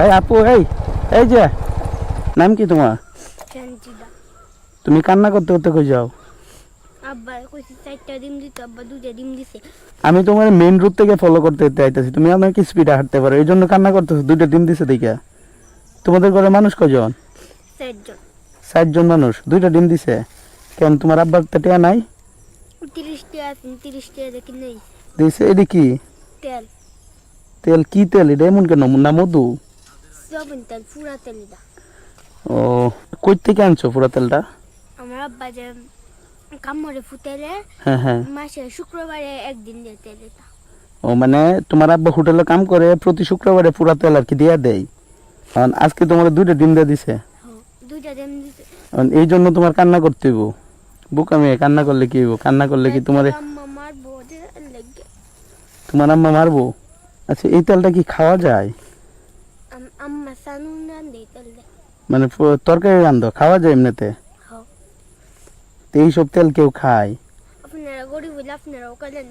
এই আপু, এই এই যে নাম কি তোমার? সঞ্জিদা। তুমি কান্না করতে করতে কই যাও? আব্বা কইছে 4টা ডিম দিতে, আব্বা 2টা ডিম দিছে। আমি তোমার মেইন রুট থেকে ফলো করতে করতে আইতাছি, তুমি অনেক স্পিডে হাঁটতে পারো, এই জন্য কান্না করতেছো। 2টা ডিম দিছে দেখা। তোমাদের ঘরে মানুষ কয়জন? 4জন। 4 জন মানুষ, 2টা ডিম দিছে। কেন তোমার আব্বার তো টিয়া নাই? 30টা আছে, 30টা দেখি নেই। দিছে। এটা কি তেল, তেল? কি তেল এটা? এমন কেন? না মধু? সয়াবিন তেল, পুরা তেল এটা। ও, কই থেকে আনছো পুরা তেলটা? আমার আব্বা যে কামড়ে ফুটাইলে হ্যাঁ হ্যাঁ। মাসে শুক্রবারে একদিন দিয়ে তেল এটা। ও মানে তোমার আব্বা হোটেলে কাম করে, প্রতি শুক্রবারে পুরা তেল আর কি দিয়া দেয়। কারণ আজকে তোমার 2টা ডিম দিয়ে দিছে। হ্যাঁ, 2টা ডিম দিছে। কারণ এই জন্য তোমার কান্না করতে হইব। বুক আমি কান্না করলে কি হইব? কান্না করলে কি তোমার আম্মা মারবো ওদের লাগে। তোমার আম্মা মারবো? আচ্ছা, এই তেলটা কি খাওয়া যায়? আম্মা সানুন রান্ধে তেল দে। মানে তরকারি রান্ধো, খাওয়া যায় এমনিতে? হ্যাঁ, তো এইসব তেল কেউ খায়? আপনারা গরিব হইলে আপনারাও কালেন।